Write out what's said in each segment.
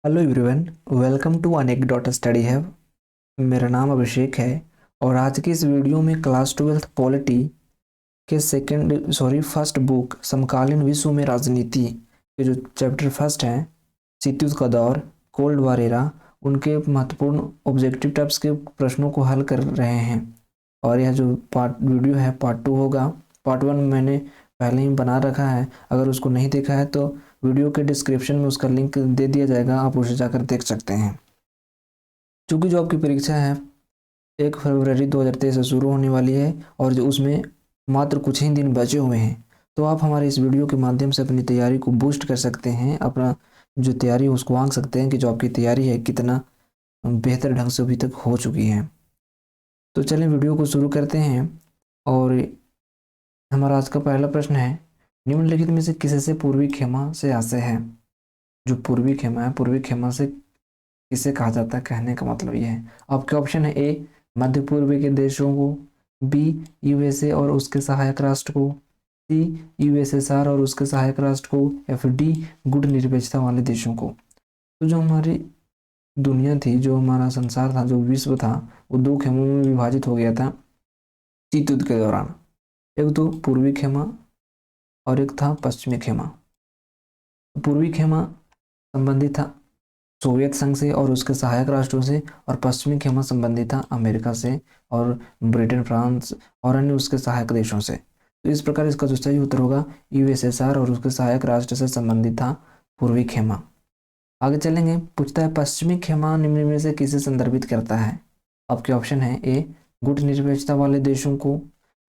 Hello everyone, welcome to अनेक dot study hub. मेरा नाम अभिषेक है और आज की इस वीडियो में क्लास 12th पॉलिटी के फर्स्ट बुक समकालीन विश्व में राजनीति के जो चैप्टर फर्स्ट हैं, शीतयुद्ध का दौर, कोल्ड वॉर एरा, उनके महत्वपूर्ण ऑब्जेक्टिव टाइप्स के प्रश्नों को हल कर रहे हैं। और यह जो पार्ट वीडियो है पार्ट 2 होगा। पार्ट 1 मैंने पहले ही बना रखा है, अगर उसको नहीं देखा है तो वीडियो के डिस्क्रिप्शन में उसका लिंक दे दिया जाएगा, आप उसे जाकर देख सकते हैं। चूँकि जो आपकी परीक्षा है 1 फरवरी 2023 से शुरू होने वाली है और जो उसमें मात्र कुछ ही दिन बचे हुए हैं, तो आप हमारे इस वीडियो के माध्यम से अपनी तैयारी को बूस्ट कर सकते हैं। अपना जो तैयारी है उसको आंक सकते हैं कि जो आपकी तैयारी है कितना बेहतर ढंग से अभी तक हो चुकी है। तो चलें वीडियो को शुरू करते हैं। और हमारा आज का पहला प्रश्न है, निम्नलिखित में से किससे पूर्वी खेमा से आशय है। जो पूर्वी खेमा है, पूर्वी खेमा से किसे कहा जाता है, कहने का मतलब ये है। आपके ऑप्शन है ए मध्य पूर्व के देशों को, बी यूएसए और उसके सहायक राष्ट्र को, सी यूएसएसआर और उसके सहायक राष्ट्र को, या फिर डी गुट निरपेक्षता वाले देशों को। तो जो हमारी दुनिया थी, जो हमारा संसार था, जो विश्व था, वो दो खेमों में विभाजित हो गया था शीत युद्ध के दौरान। एक तो पूर्वी खेमा और एक था पश्चिमी खेमा। पूर्वी खेमा संबंधित था सोवियत संघ से और उसके सहायक राष्ट्रों से, और पश्चिमी खेमा संबंधित था अमेरिका से और ब्रिटेन, फ्रांस और अन्य उसके सहायक देशों से। तो इस प्रकार इसका जो सही उत्तर होगा यूएसएसआर और उसके सहायक राष्ट्र से संबंधित था पूर्वी खेमा। आगे चलेंगे, पूछता है पश्चिमी खेमा निम्न में से किसे संदर्भित करता है। आपके ऑप्शन है ए गुट निरपेक्षता वाले देशों को,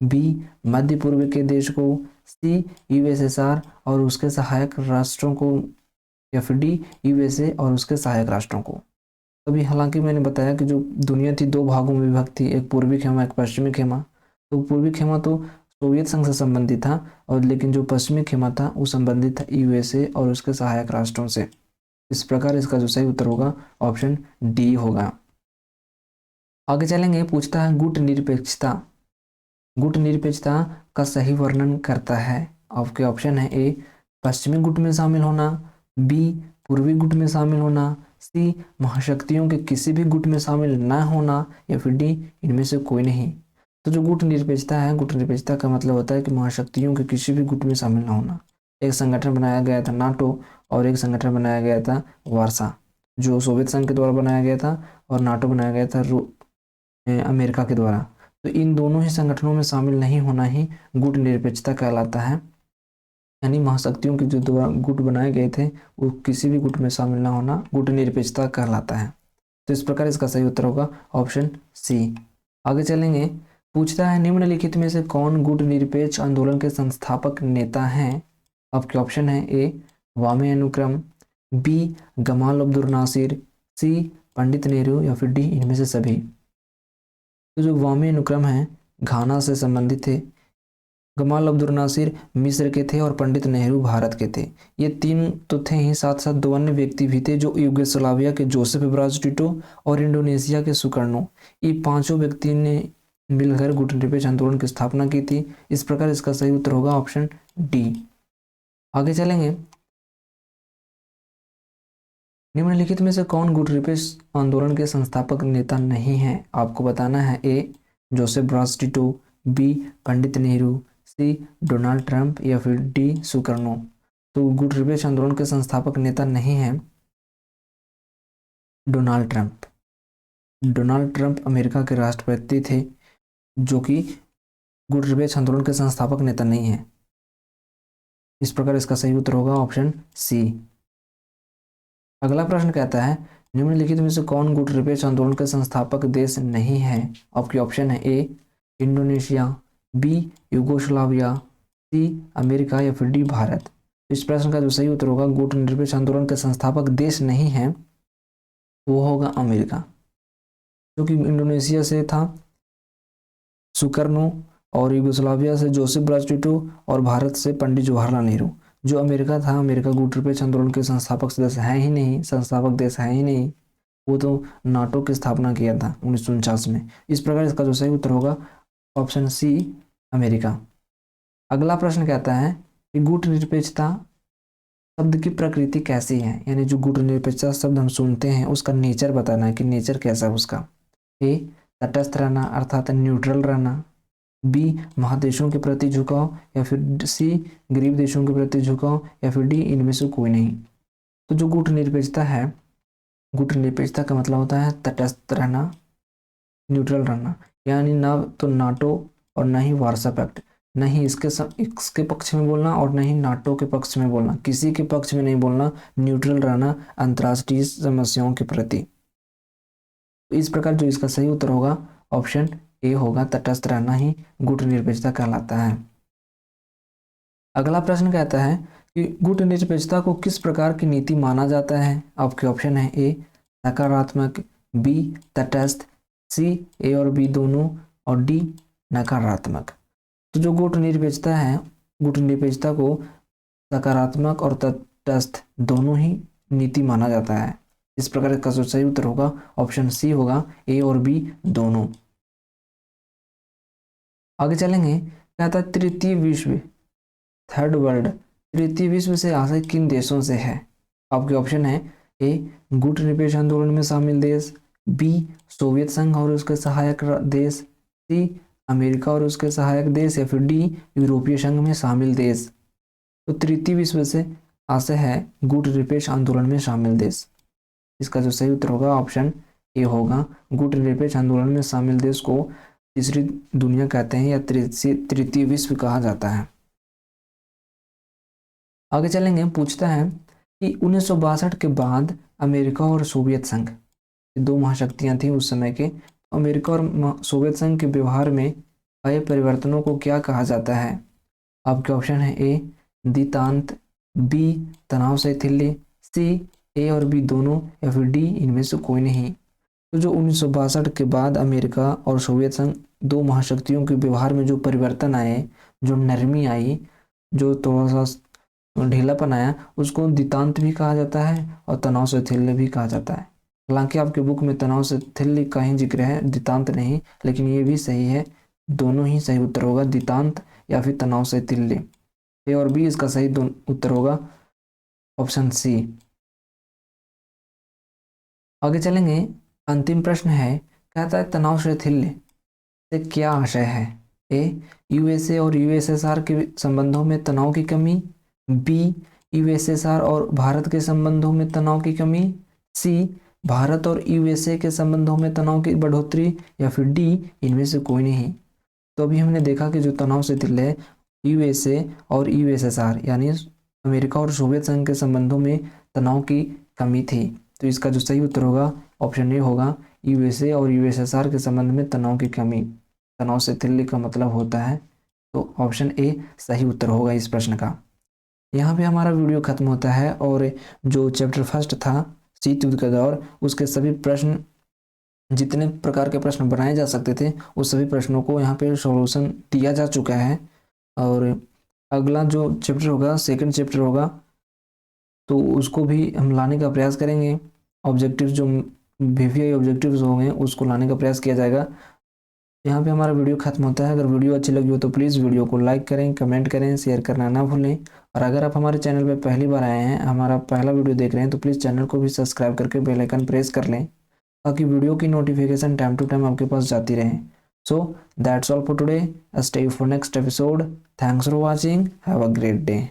बी मध्य पूर्व के देश को, सी यूएसएसआर और उसके सहायक राष्ट्रों को, या फिर डी यूएसए और उसके सहायक राष्ट्रों को। अभी हालांकि मैंने बताया कि जो दुनिया थी दो भागों में विभक्त थी, एक पूर्वी खेमा एक पश्चिमी खेमा। तो पूर्वी खेमा तो सोवियत संघ से संबंधित था, और लेकिन जो पश्चिमी खेमा था वो संबंधित था यूएसए और उसके सहायक राष्ट्रों से। इस प्रकार इसका जो सही उत्तर होगा ऑप्शन डी होगा। आगे चलेंगे, पूछता है गुट निरपेक्षता। गुट निरपेक्षता का सही वर्णन करता है। आपके ऑप्शन है ए पश्चिमी गुट में शामिल होना, बी पूर्वी गुट में शामिल होना, सी महाशक्तियों के किसी भी गुट में शामिल न होना, या फिर डी इनमें से कोई नहीं। तो जो गुट निरपेक्षता है, गुट निरपेक्षता का मतलब होता है कि महाशक्तियों के किसी भी गुट में शामिल न होना। एक संगठन बनाया गया था नाटो, और एक संगठन बनाया गया था वार्सा, जो सोवियत संघ के द्वारा बनाया गया था, और नाटो बनाया गया था अमेरिका के द्वारा। तो इन दोनों ही संगठनों में शामिल नहीं होना ही गुट निरपेक्षता कहलाता है। यानी महाशक्तियों के जो द्वारा गुट बनाए गए थे वो किसी भी गुट में शामिल ना होना गुट निरपेक्षता कहलाता है। तो इस प्रकार इसका सही उत्तर होगा ऑप्शन सी। आगे चलेंगे, पूछता है निम्नलिखित में से कौन गुट निरपेक्ष आंदोलन के संस्थापक नेता हैं। आपके ऑप्शन है ए वामे अनुक्रम, बी गमाल अब्दुल नासिर, सी पंडित नेहरू, या फिर डी इनमें से सभी। तो जो वामी अनुक्रम है घाना से संबंधित थे, गमाल अब्दुल नासिर मिस्र के थे और पंडित नेहरू भारत के थे। ये तीन तो थे ही, साथ साथ दो अन्य व्यक्ति भी थे जो युगोस्लाविया के जोसेफ ब्राज टिटो और इंडोनेशिया के सुकर्णो, ये पांचों व्यक्ति ने मिलकर गुट निरपेक्ष आंदोलन की स्थापना की थी। इस प्रकार इसका सही उत्तर होगा ऑप्शन डी। आगे चलेंगे, निम्नलिखित में से कौन गुट निरपेक्ष आंदोलन के संस्थापक नेता नहीं है। आपको बताना है A Joseph Broz Tito, B Pandit Nehru, C Donald Trump, या फिर डी सुकर्णो। तो गुट निरपेक्ष आंदोलन के संस्थापक नेता नहीं है Donald Trump. Donald Trump America के राष्ट्रपति थे, जो कि गुट निरपेक्ष आंदोलन के संस्थापक नेता नहीं है। इस प्रकार इसका सही उत्तर होगा ऑप्शन सी। अगला प्रश्न कहता है निम्नलिखित में से कौन गुट निरपेक्ष आंदोलन के संस्थापक देश नहीं है। आपके ऑप्शन है A Indonesia, B Yugoslavia, C America, या फिर डी भारत। इस प्रश्न का जो सही उत्तर होगा गुट निरपेक्ष आंदोलन के संस्थापक देश नहीं है, वो होगा अमेरिका, क्योंकि इंडोनेशिया से था सुकर्नो, और युगोस्लाविया से जोसेफ ब्राज टिटो, और भारत से पंडित जवाहरलाल नेहरू। जो अमेरिका था, अमेरिका गुट निरपेक्ष आंदोलन के संस्थापक सदस्य है ही नहीं, संस्थापक देश है ही नहीं, वो तो नाटो की स्थापना किया था 1949 में। इस प्रकार इसका जो सही उत्तर होगा ऑप्शन सी अमेरिका। अगला प्रश्न कहता है कि गुट निरपेक्षता शब्द की प्रकृति कैसी है, यानी जो गुटनिरपेक्षता शब्द हम सुनते हैं उसका नेचर बताना है कि नेचर कैसा है उसका। ए तटस्थ रहना अर्थात न्यूट्रल रहना, बी महादेशों के प्रति झुकाव, या फिर सी गरीब देशों के प्रति झुकाव, या फिर डी इनमें से कोई नहीं। तो जो गुटनिरपेक्षता है, गुटनिरपेक्षता का मतलब होता है तटस्थ रहना, न्यूट्रल रहना, यानी ना तो नाटो और ना ही वार्सा पैक्ट, न ही इसके पक्ष में बोलना और न ही नाटो के पक्ष में बोलना, किसी के पक्ष में नहीं बोलना, न्यूट्रल रहना अंतर्राष्ट्रीय समस्याओं के प्रति। तो इस प्रकार जो इसका सही उत्तर होगा ऑप्शन ए होगा, तटस्थ रहना ही गुटनिरपेक्षता कहलाता है। अगला प्रश्न कहता है कि गुटनिरपेक्षता को किस प्रकार की नीति माना जाता है। आपके ऑप्शन है ए सकारात्मक, बी तटस्थ, सी ए और बी दोनों, और डी नकारात्मक। तो जो गुटनिरपेक्षता है, गुटनिरपेक्षता को सकारात्मक और तटस्थ दोनों ही नीति माना जाता है। इस प्रकार इसका जो सही उत्तर होगा ऑप्शन सी होगा, ए और बी दोनों। आगे चलेंगे, कहता है तृतीय विश्व, थर्ड वर्ल्ड, तृतीय विश्व से आशय किन देशों से है। आपके ऑप्शन है ए गुटनिरपेक्ष आंदोलन में शामिल देश, बी सोवियत संघ और उसके सहायक देश, सी अमेरिका और उसके सहायक देश, या फिर डी यूरोपीय संघ में शामिल देश। तो तृतीय विश्व से आशय है गुटनिरपेक्ष आंदोलन में शामिल देश। इसका जो सही उत्तर होगा ऑप्शन ए होगा, गुटनिरपेक्ष आंदोलन में शामिल देश को तीसरी दुनिया कहते हैं या तृतीय विश्व कहा जाता है। आगे चलेंगे, पूछता है कि 1962 के बाद अमेरिका और सोवियत संघ, दो महाशक्तियां थी उस समय के, अमेरिका और सोवियत संघ के व्यवहार में आए परिवर्तनों को क्या कहा जाता है। आपके ऑप्शन है ए दितांत, बी तनाव शैथिल्य, सी ए और बी दोनों, या फिर डी इनमें से कोई नहीं। तो जो 1962 के बाद अमेरिका और सोवियत संघ दो महाशक्तियों के व्यवहार में जो परिवर्तन आए, जो नरमी आई, जो थोड़ा सा ढीलापन आया, उसको दितांत भी कहा जाता है और तनाव शैथिल्य भी कहा जाता है। हालांकि आपके बुक में तनाव शैथिल्य का ही जिक्र है, दितांत नहीं, लेकिन ये भी सही है, दोनों ही सही उत्तर होगा, दितांत या फिर तनाव शैथिल्य। ए और बी इसका सही उत्तर होगा ऑप्शन सी। आगे चलेंगे, अंतिम प्रश्न है, कहता है तनाव शैथिल्य से क्या आशय है। ए यूएसए और यूएसएसआर के संबंधों में तनाव की कमी, बी यूएसएसआर और भारत के संबंधों में तनाव की कमी, सी भारत और यूएसए के संबंधों में तनाव की बढ़ोतरी, या फिर डी इनमें से कोई नहीं। तो अभी हमने देखा कि जो तनाव शैथिल्य है यूएसए और यूएसएसआर यानी अमेरिका और सोवियत संघ के संबंधों में तनाव की कमी थी। तो इसका जो सही उत्तर होगा ऑप्शन ए होगा, यूएसए और यूएसएसआर के संबंध में तनाव की कमी, तनाव शैथिल्य का मतलब होता है। तो ऑप्शन ए सही उत्तर होगा इस प्रश्न का। यहाँ पे हमारा वीडियो खत्म होता है और जो चैप्टर फर्स्ट था शीत युद्ध का दौर, उसके सभी प्रश्न, जितने प्रकार के प्रश्न बनाए जा सकते थे उस सभी प्रश्नों को यहाँ पे सॉल्यूशन दिया जा चुका है। और अगला जो चैप्टर होगा, सेकंड चैप्टर होगा, तो उसको भी हम लाने का प्रयास करेंगे। ऑब्जेक्टिव जो वीवीआई ऑब्जेक्टिव्स होंगे उसको लाने का प्रयास किया जाएगा। यहाँ पे हमारा वीडियो खत्म होता है। अगर वीडियो अच्छी लगी हो तो प्लीज़ वीडियो को लाइक करें, कमेंट करें, शेयर करना ना भूलें। और अगर आप हमारे चैनल पर पहली बार आए हैं, हमारा पहला वीडियो देख रहे हैं, तो प्लीज़ चैनल को भी सब्सक्राइब करके बेल आइकन प्रेस कर लें ताकि वीडियो की नोटिफिकेशन टाइम टू टाइम आपके पास जाती रहे। So that's all for today, stay for next episode. Thanks for watching, have a great day.